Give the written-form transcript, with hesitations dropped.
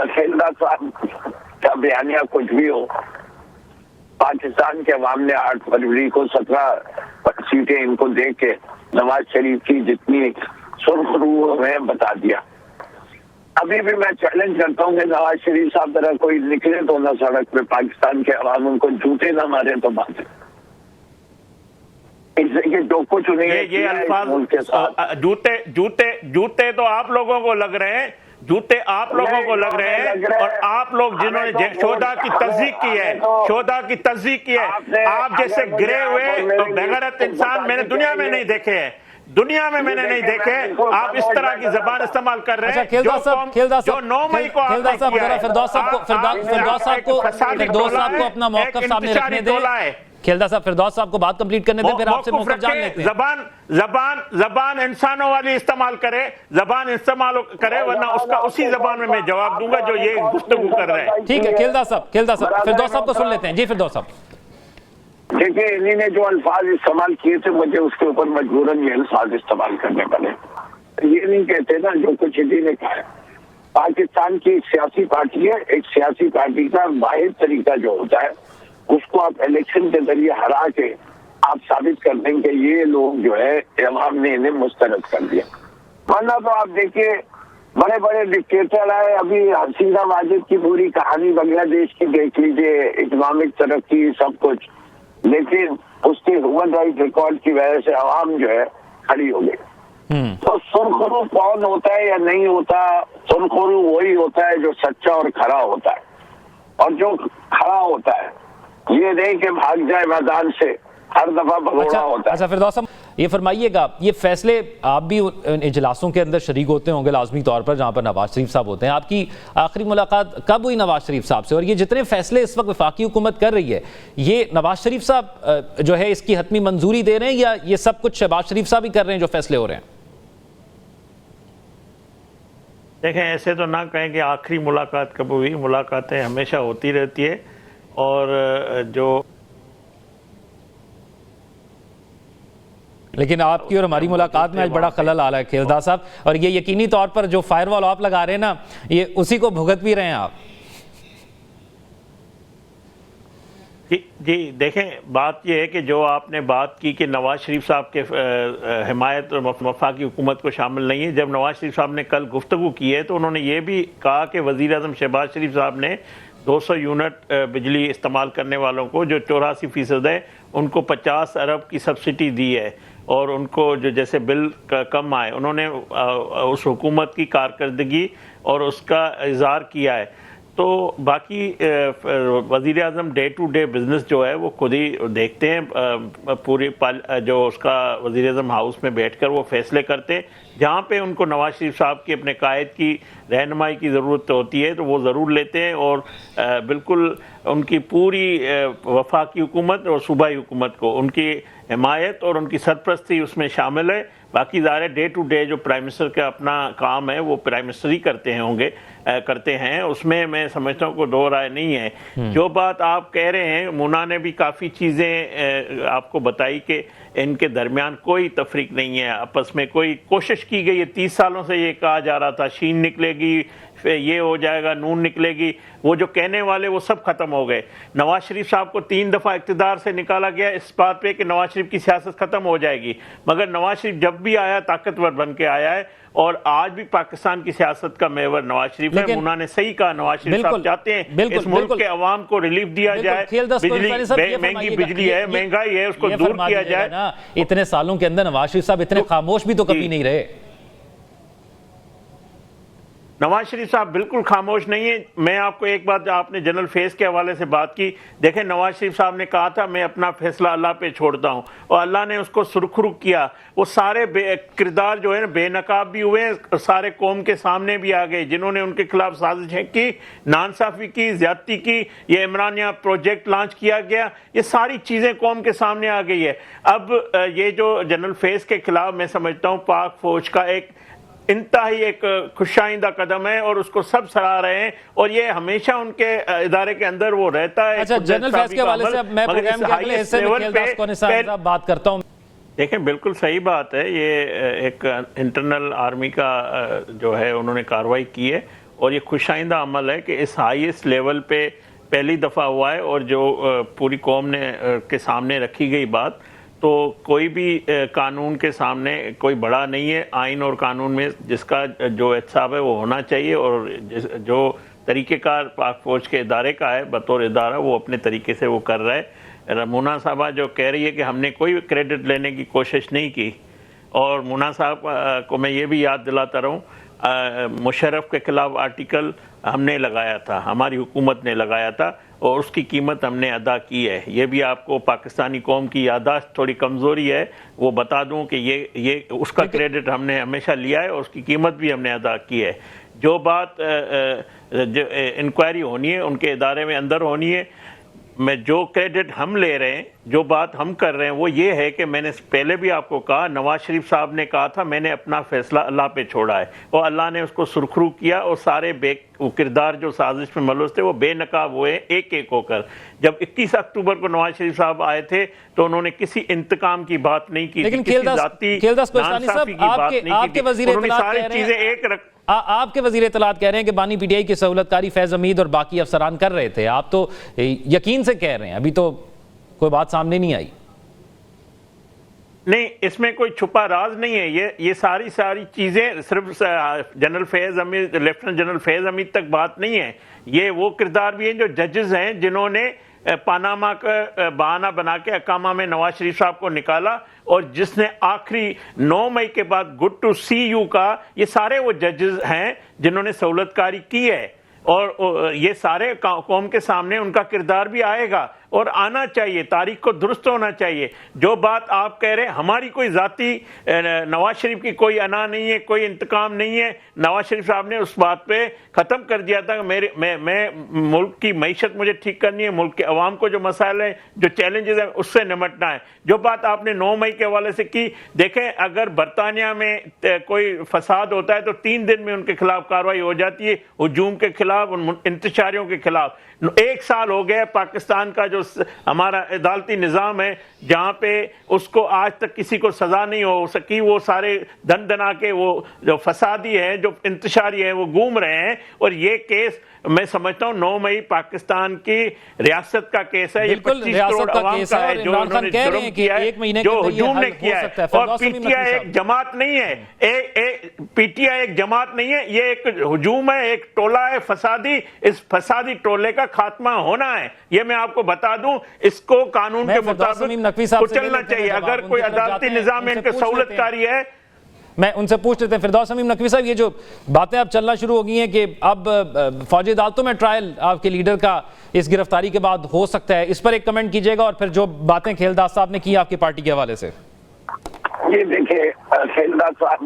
खेलदा साहब का बयानिया कुछ भी हो, पाकिस्तान के अवाम ने 8 फरवरी को 17 सीटें इनको दे के नवाज शरीफ की जितनी सुर्खरू में बता दिया। अभी भी मैं चैलेंज करता हूँ कि नवाज शरीफ साहब तरह कोई निकले तो ना सड़क पे, पाकिस्तान के अवाम उनको जूते ना मारे तो बात है। इसलिए जो कुछ उन्हें ये अल्फाज जूते तो आप लोगों को लग रहे हैं, जूते आप लोगों को लग रहे हैं, और आप लोग जिन्होंने शोधा की तस्दीक की है, शोधा की तस्दीक की है, आप जैसे गिरे हुए और बेगैरत इंसान मैंने दुनिया में नहीं देखे हैं, दुनिया में मैंने नहीं देखे। आप इस तरह की जबान इस्तेमाल कर रहे हैं जो 9 मई को फिरदौस साहब को अपना मौक़िफ़ सामने रखने दें। खेलदा साहब, फिरदौस साहब को बात कंप्लीट करने दें, फिर आपसे मौक़िफ़ जान लेते हैं। जबान इंसानों वाली इस्तेमाल करे, जबान इस्तेमाल करे, वरना उसका उसी जबान में मैं जवाब दूंगा जो ये गुफ्तगू कर रहे हैं। ठीक है खेलदा साहब, फिरदौस साहब को सुन लेते हैं। जी फिरदौस साहब, देखिए इन्हीं ने जो अल्फाज इस्तेमाल किए थे, मुझे उसके ऊपर मजबूरन ये अल्फाज इस्तेमाल करने पड़े। ये नहीं कहते ना जो कुछ इन्हीं ने कहा है। पाकिस्तान की एक सियासी पार्टी है, एक सियासी पार्टी का वाहिद तरीका जो होता है उसको आप इलेक्शन के जरिए हरा के आप साबित कर दें कि ये लोग जो है अवाम ने इन्हें मुस्तरद कर दिया। वरना तो आप देखिए बड़े बड़े डिक्टेटर आए, अभी हसीना वाजिद की पूरी कहानी बांग्लादेश की देख लीजिए, इकोनॉमिक तरक्की सब कुछ, लेकिन उसके ह्यूमन राइट रिकॉर्ड की वजह से अवाम जो है खड़ी हो गई। तो सुरखरू कौन होता है या नहीं होता? सुरखरू वही होता है जो सच्चा और खरा होता है, और जो खरा होता है ये नहीं कि भाग जाए मैदान से, हर दफा भगोड़ा होता है। अच्छा फिरदौस साहब, ये फरमाइएगा, ये फैसले आप भी इजलासों के अंदर शरीक होते होंगे लाजमी तौर पर, जहाँ पर नवाज शरीफ साहब होते हैं। आपकी आखिरी मुलाकात कब हुई नवाज शरीफ साहब से? और ये जितने फैसले इस वक्त वफाकी हुकूमत कर रही है, ये नवाज शरीफ साहब जो है इसकी हतमी मंजूरी दे रहे हैं, या ये सब कुछ शहबाज शरीफ साहब ही कर रहे हैं जो फैसले हो रहे हैं? देखें, ऐसे तो ना कहें कि आखिरी मुलाकात कब हुई, मुलाकातें हमेशा होती रहती है, और जो लेकिन आपकी और हमारी मुलाकात में आज बड़ा खलल आ रहा है खेलदा साहब, और ये यकीनी तौर पर जो फायरवॉल आप लगा रहे हैं ना, ये उसी को भुगत भी रहे हैं आप। जी देखें, बात यह है कि जो आपने बात की कि नवाज शरीफ साहब के हिमायत और वफाकी हुकूमत को शामिल नहीं है, जब नवाज शरीफ साहब ने कल गुफ्तगू की है तो उन्होंने ये भी कहा कि वज़ीर आज़म शहबाज शरीफ साहब ने 200 यूनिट बिजली इस्तेमाल करने वालों को जो 84% है उनको 50 अरब की सब्सिडी दी है, और उनको जो जैसे बिल कम आए, उन्होंने उस हुकूमत की कारकर्दगी और उसका इज़हार किया है। तो बाकी वज़ीर आज़म डे टू डे बिज़नेस जो है वो खुद ही देखते हैं, पूरी जो उसका वज़ीर आज़म हाउस में बैठकर वो फैसले करते हैं। जहाँ पे उनको नवाज शरीफ साहब की अपने कायद की रहनुमाई की ज़रूरत होती है तो वो ज़रूर लेते हैं, और बिल्कुल उनकी पूरी वफाकी हुकूमत और सूबाई हुकूमत को उनकी हिमायत और उनकी सरपरस्ती उसमें शामिल है। बाकी ज़ाहिर डे टू डे जो प्राइम मिनिस्टर का अपना काम है वो प्राइम मिनिस्टर ही करते हैं, उसमें मैं समझता हूँ कोई दो राय नहीं है। जो बात आप कह रहे हैं, मुन्ना ने भी काफ़ी चीज़ें आपको बताई कि इनके दरमियान कोई तफरीक नहीं है, आपस में कोई कोशिश की गई है। 30 सालों से ये कहा जा रहा था शीन निकलेगी, ये हो जाएगा, नून निकलेगी, वो जो कहने वाले वो सब खत्म हो गए। नवाज शरीफ साहब को 3 दफ़ा इक़्तिदार से निकाला गया इस बात पे कि नवाज शरीफ की सियासत खत्म हो जाएगी, मगर नवाज शरीफ जब भी आया ताकतवर बन के आया है, और आज भी पाकिस्तान की सियासत का मेवर नवाज शरीफ है। मुन्ना ने सही कहा, नवाज शरीफ साहब चाहते हैं इस मुल्क के अवाम को रिलीफ दिया जाए, महंगी बिजली है, महंगाई है, उसको दूर किया जाए। इतने सालों के अंदर नवाज शरीफ साहब इतने खामोश भी तो कभी नहीं रहे। नवाज शरीफ साहब बिल्कुल खामोश नहीं है। मैं आपको एक बात, आपने जनरल फेस के हवाले से बात की, देखें नवाज शरीफ साहब ने कहा था मैं अपना फैसला अल्लाह पे छोड़ता हूं, और अल्लाह ने उसको सुरखरू किया। वो सारे किरदार जो है ना बेनकाब भी हुए, सारे कौम के सामने भी आ गए जिन्होंने उनके खिलाफ साजिशें की, नाइंसाफी की, ज्यादती की। ये इमरानिया प्रोजेक्ट लॉन्च किया गया, ये सारी चीज़ें कौम के सामने आ गई है। अब ये जो जनरल फेस के खिलाफ मैं समझता हूँ पाक फौज का एक इंतहाई एक खुशाइंदा कदम है, और उसको सब सराह रहे हैं, और ये हमेशा उनके इदारे के अंदर वो रहता है। अच्छा, जनरल फैज के हवाले से मैं प्रोग्राम के अगले हिस्से में खेलदास को निसार साहब बात करता हूं। देखें, बिल्कुल सही बात है, ये एक इंटरनल आर्मी का जो है उन्होंने कार्रवाई की है, اور یہ خوش آئندہ عمل ہے کہ اس ہائیسٹ لیول پہ پہلی دفعہ ہوا ہے، اور جو پوری قوم نے کے سامنے رکھی گئی بات، تو کوئی بھی قانون کے سامنے کوئی بڑا نہیں ہے۔ آئین اور قانون میں جس کا جو احتساب ہے وہ ہونا چاہیے، اور جو طریقہ کار پاک فوج کے ادارے کا ہے بطور ادارہ، وہ اپنے طریقے سے وہ کر رہا ہے۔ مونا صاحبہ جو کہہ رہی ہے کہ ہم نے کوئی کریڈٹ لینے کی کوشش نہیں کی، اور مونا صاحب کو میں یہ بھی یاد دلاتا رہوں، مشرف کے خلاف آرٹیکل ہم نے لگایا تھا، ہماری حکومت نے لگایا تھا، اور اس کی قیمت ہم نے ادا کی ہے۔ یہ بھی آپ کو پاکستانی قوم کی یادداشت تھوڑی کمزوری ہے، وہ بتا دوں کہ یہ اس کا کریڈٹ ہم نے ہمیشہ لیا ہے، اور اس کی قیمت بھی ہم نے ادا کی ہے۔ جو بات انکوائری ہونی ہے ان کے ادارے میں اندر ہونی ہے۔ میں جو کریڈٹ ہم لے رہے ہیں، جو بات ہم کر رہے ہیں، وہ یہ ہے کہ میں نے پہلے بھی آپ کو کہا، نواز شریف صاحب نے کہا تھا میں نے اپنا فیصلہ اللہ پہ چھوڑا ہے، اور اللہ نے اس کو سرخرو کیا، اور سارے وہ کردار جو سازش میں ملوث تھے وہ بے نقاب ہوئے ایک ایک ہو کر۔ جب 21 اکتوبر کو نواز شریف صاحب آئے تھے تو انہوں نے کسی انتقام کی بات نہیں کی، لیکن کسی ذاتی ناانصافی کی بات نہیں کی، انہوں نے ساری چیزیں ایک آپ کے وزیر اطلاعات کہہ رہے ہیں کہ بانی پی ٹی آئی کی سہولت کاری فیض حمید اور باقی افسران کر رہے تھے، آپ تو یقین سے کہہ رہے ہیں، ابھی تو کوئی بات سامنے نہیں آئی۔ نہیں، اس میں کوئی چھپا راز نہیں ہے، یہ ساری چیزیں صرف جنرل فیض حمید، لیفٹننٹ جنرل فیض حمید تک بات نہیں ہے، یہ وہ کردار بھی ہیں جو ججز ہیں جنہوں نے پاناما کا بہانہ بنا کے اقامہ میں نواز شریف صاحب کو نکالا، اور جس نے آخری 9 مئی کے بعد گڈ ٹو سی یو کا، یہ سارے وہ ججز ہیں جنہوں نے سہولت کاری کی ہے، اور یہ سارے قوم کے سامنے ان کا کردار بھی آئے گا، اور آنا چاہیے، تاریخ کو درست ہونا چاہیے۔ جو بات آپ کہہ رہے ہیں، ہماری کوئی ذاتی نواز شریف کی کوئی انا نہیں ہے، کوئی انتقام نہیں ہے۔ نواز شریف صاحب نے اس بات پہ ختم کر دیا تھا کہ میں ملک کی معیشت مجھے ٹھیک کرنی ہے، ملک کے عوام کو جو مسائل ہیں، جو چیلنجز ہیں، اس سے نمٹنا ہے۔ جو بات آپ نے 9 مئی کے حوالے سے کی، دیکھیں اگر برطانیہ میں کوئی فساد ہوتا ہے تو 3 دن میں ان کے خلاف کارروائی ہو جاتی ہے، ہجوم کے خلاف، ان انتشاریوں کے خلاف۔ 1 سال ہو گیا پاکستان کا جو ہمارا عدالتی نظام ہے، جہاں پہ اس کو آج تک کسی کو سزا نہیں ہو سکی، وہ سارے دن دنا کے وہ جو فسادی ہیں، جو انتشاری ہیں، وہ گھوم رہے ہیں، اور یہ کیس میں سمجھتا ہوں 9 مئی پاکستان کی ریاست کا کیس ہے، یہ 25 کروڑ عوام کا ہے جو انہوں نے جرم کیا ہے، جو ہجوم نے کیا ہے، اور پی ٹی آئی ایک جماعت نہیں ہے، پی ٹی آئی ایک جماعت نہیں ہے، یہ ایک ہجوم ہے، ایک ٹولہ ہے فسادی۔ اس فسادی ٹولے کا خاتمہ ہونا ہے، یہ میں آپ کو بتا دوں، اس کو قانون کے مطابق کچلنا چاہیے۔ اگر کوئی عدالتی نظام میں ان کے سہولت کاری ہے، میں ان سے پوچھ لیتے ہیں فردوس حمیم نقوی صاحب، یہ جو باتیں اب چلنا شروع ہو گئی ہیں کہ اب فوجی عدالتوں میں ٹرائل آپ کے لیڈر کا اس گرفتاری کے بعد ہو سکتا ہے، اس پر ایک کمنٹ کیجئے گا، اور پھر جو باتیں کھیلداس صاحب نے کی آپ کی پارٹی کے حوالے سے۔ یہ دیکھیں، کھیلداس صاحب